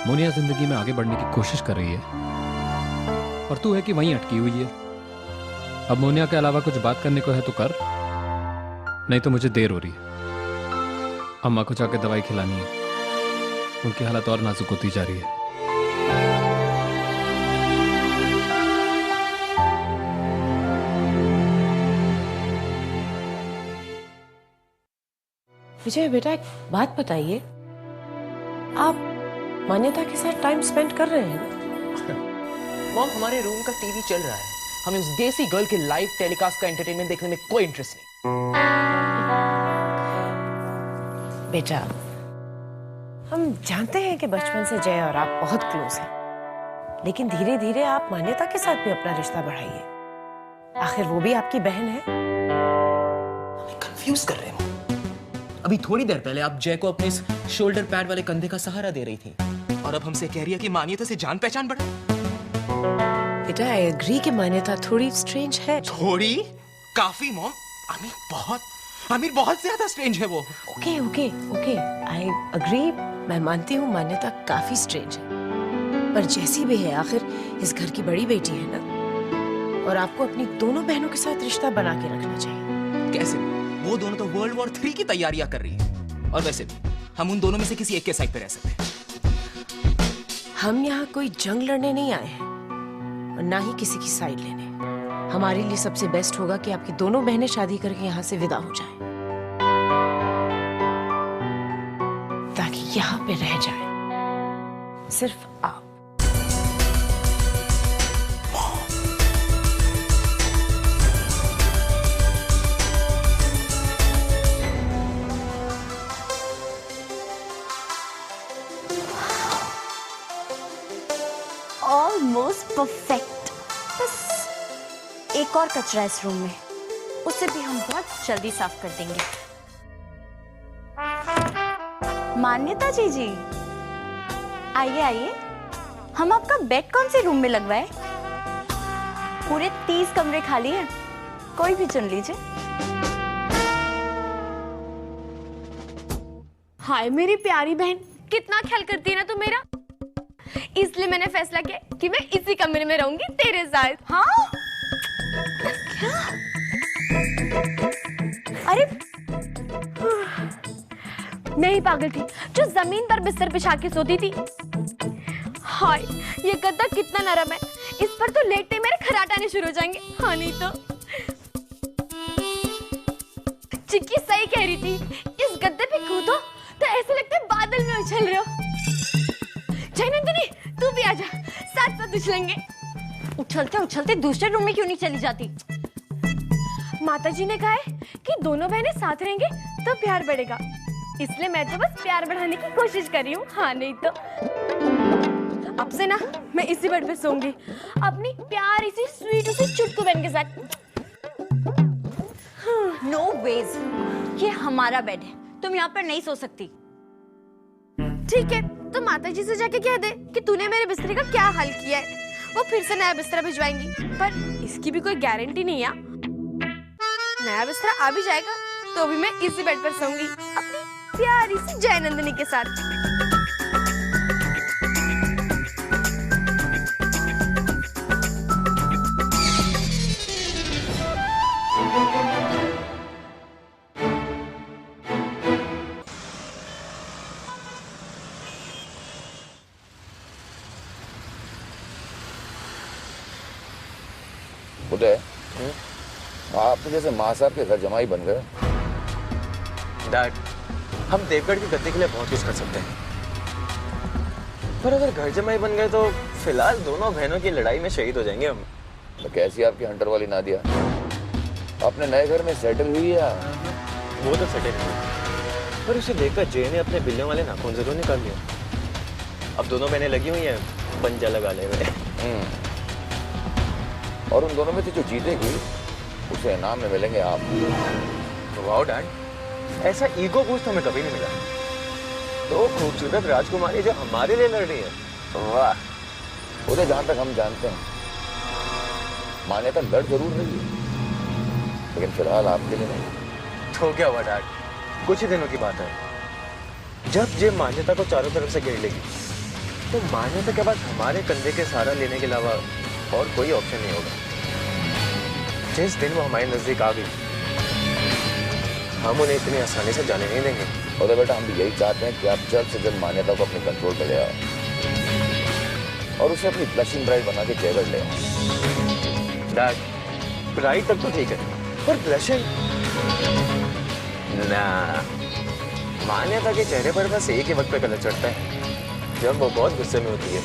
मोनिया जिंदगी में आगे बढ़ने की कोशिश कर रही है और तू है कि वहीं अटकी हुई है। अब मोनिया के अलावा कुछ बात करने को है तो कर, नहीं तो मुझे देर हो रही है। अम्मा को जाकर दवाई खिलानी है, उनकी हालत और नाजुक होती जा रही है। विजय बेटा, एक बात बताइए, आप मान्यता के साथ टाइम स्पेंड कर रहे हैं ना? मॉम, हमारे रूम का टीवी चल रहा है, हमें उस देसी गर्ल के लाइव टेलीकास्ट का एंटरटेनमेंट देखने में कोई इंटरेस्ट नहीं। बेटा, हम जानते हैं कि बचपन से जय और आप बहुत क्लोज हैं, लेकिन धीरे धीरे आप मान्यता के साथ भी अपना रिश्ता बढ़ाइए। आखिर वो भी आपकी बहन है। हमें कंफ्यूज कर रहे हैं। अभी थोड़ी देर पहले आप जय को अपने इस शोल्डर पैड वाले कंधे का सहारा दे रही थी, और अब हमसे कह रही है कि मान्यता से जान पहचान बढ़ा। बेटा, आई एग्री कि मान्यता थोड़ी स्ट्रेंज है। थोड़ी? काफी मॉम। आमिर बहुत ज्यादा स्ट्रेंज है वो। Okay okay okay, I agree, मैं मानती हूँ मान्यता काफी स्ट्रेंज है, पर जैसी भी है आखिर इस घर की बड़ी बेटी है ना, और आपको अपनी दोनों बहनों के साथ रिश्ता बना के रखना चाहिए। कैसे? वो दोनों तो वर्ल्ड वॉर 3 की तैयारियां कर रही है, और वैसे भी हम उन दोनों में से किसी एक के साइड पे रह सकते हैं। हम यहाँ कोई जंग लड़ने नहीं आए हैं और ना ही किसी की साइड लेने। हमारे लिए सबसे बेस्ट होगा कि आपकी दोनों बहनें शादी करके यहाँ से विदा हो जाएं, ताकि यहाँ पे रह जाए सिर्फ आप। Almost perfect. बस एक और कचरा इस रूम में, उसे भी हम बहुत जल्दी साफ कर देंगे। मान्यता जी, आइए आइए। हम आपका बेड कौन से रूम में लगवाए? पूरे 30 कमरे खाली हैं, कोई भी चुन लीजिए। हाय मेरी प्यारी बहन, कितना ख्याल करती है ना तू मेरा। इसलिए मैंने फैसला किया कि मैं इसी कमरे में रहूंगी तेरे साथ। हाँ? क्या? अरे मैं ही पागल थी जो जमीन पर बिस्तर बिछा के सोती थी। हाय, ये गद्दा कितना नरम है, इस पर तो लेटते मेरे खराट आने शुरू हो जाएंगे। हाँ नहीं तो। चिक्की सही कह रही थी, इस गद्दे पे कूदो तो ऐसे लगता है बादल में उछल रहे हो। जयनंदिनी, तू भी आजा, साथ साथ उछलेंगे। उछलते उछलते दूसरे रूम में क्यों नहीं चली जाती? माताजी ने कहा है कि दोनों बहनें साथ रहेंगे तो प्यार बढ़ेगा, इसलिए मैं तो बस प्यार बढ़ाने की कोशिश कर रही हूँ। हाँ नहीं तो। अब से ना मैं इसी बेड पे सोऊंगी अपनी प्यारी सी स्वीट सी चुटकू बहन के साथ। नो वेज, ये हमारा बेड है, तुम यहाँ पर नहीं सो सकती। ठीक है, तो माताजी से जाके कह दे कि तूने मेरे बिस्तर का क्या हाल किया है, वो फिर से नया बिस्तर भिजवाएंगी। पर इसकी भी कोई गारंटी नहीं है, नया बिस्तर आ भी जाएगा तो भी मैं इसी बेड पर सोऊंगी अपनी प्यारी सी जयनंदिनी के साथ। उदय, आप तो जैसे माँ साहब के घर जमाई बन गए। डैड, हम देवगढ़ के गद्दे के लिए बहुत कुछ कर सकते हैं, पर अगर घर जमाई बन गए तो फिलहाल दोनों बहनों की लड़ाई में शहीद हो जाएंगे हम। तो कैसी आपकी हंटर वाली नादिया अपने नए घर में सेटल हुई है? वो तो सेटल हुई, पर उसे देखकर जय ने अपने बिल्लियों वाले नाखून जरूर निकाल लिया। अब दोनों बहनें लगी हुई हैं पंजा लगाने में। और उन दोनों में से जो जीतेगी उसे इनाम में मिलेंगे आप। वाओ डैड, ऐसा ईगो बूस्ट हमें कभी नहीं मिला। तो खूबसूरत राजकुमारी जो हमारे लिए लड़ रही है। वाह उदय, जहां तक हम जानते हैं मान्यता लड़ जरूर रही है, लेकिन फिलहाल आपके लिए नहीं। तो क्या हुआ डैड, कुछ ही दिनों की बात है, जब जय मान्यता को चारों तरफ से घेर लेगी तो मान्यता के बाद हमारे कंधे के सहारा लेने के अलावा और कोई ऑप्शन नहीं होगा। जिस दिन वो हमारे नजदीक आ गई, हम उन्हें इतनी आसानी से जाने नहीं देंगे। और बेटा हम भी यही चाहते हैं कि आप जल्द से जल्द मान्यता को अपने कंट्रोल में ले आओ और उसे अपनी ब्लशिंग ब्राइड बना के जयगढ़ ले आओ। डैड, ब्राइड तक तो ठीक है, पर ब्लशिंग ना। मान्यता के चेहरे पर बस एक ही वक्त पे कलर चढ़ता है, जब वो बहुत गुस्से में होती है।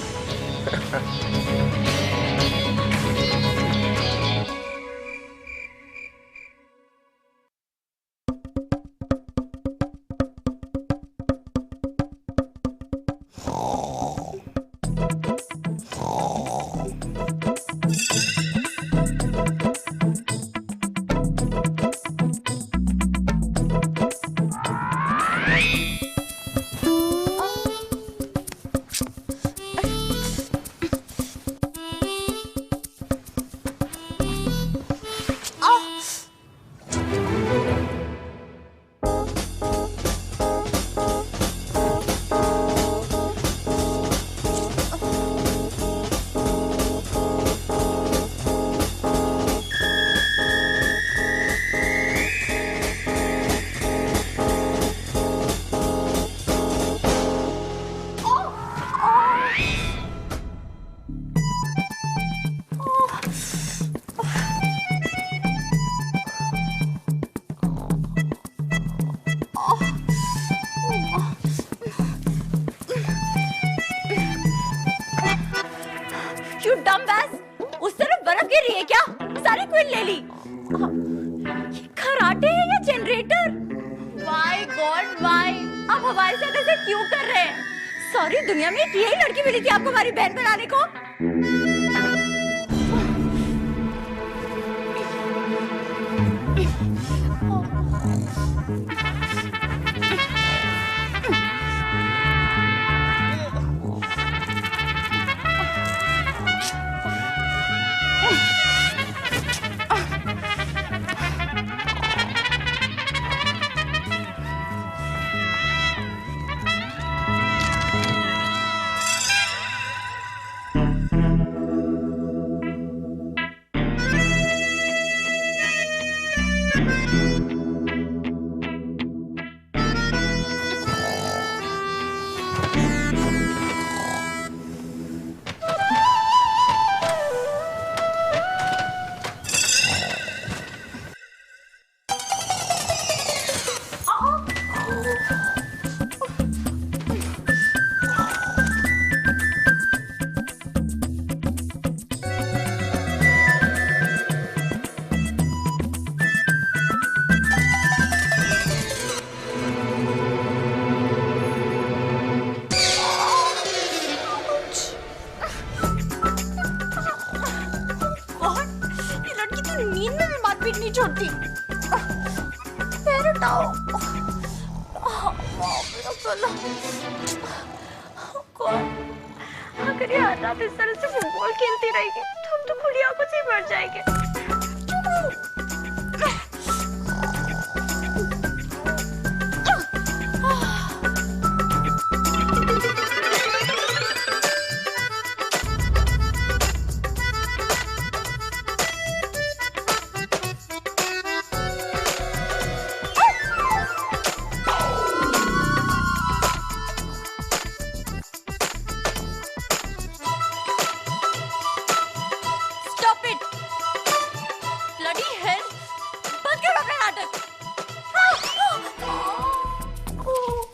You dumbass! उस तरफ बर्फ गिर रही है क्या? सारी क्विल ले ली। ये खराटे है या जनरेटर? Why God, why? आप हमारे साथ ऐसे क्यों कर रहे हैं? सारी दुनिया में एक यही लड़की मिली थी आपको हमारी बहन बनाने को। नहीं छोड़ती। पैर हटाओ। कौन? अगर ये आराम इस तरह से फुटबॉल खेलती रहेगी तो हम तो खुली आंखों से ही मर जाएंगे।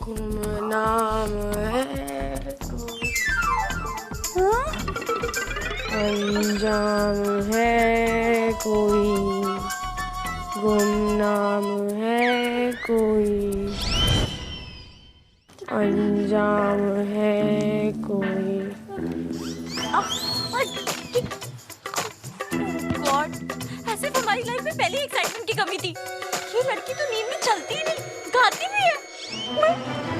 गुमनाम है अंजाम है कोई, गुमनाम है कोई, अंजाम है कोई। गॉड, ऐसे तो हमारी लाइफ में पहले एक्साइटमेंट की कमी थी। ये लड़की तो नींद में चलती ही नहीं, गाती भी है।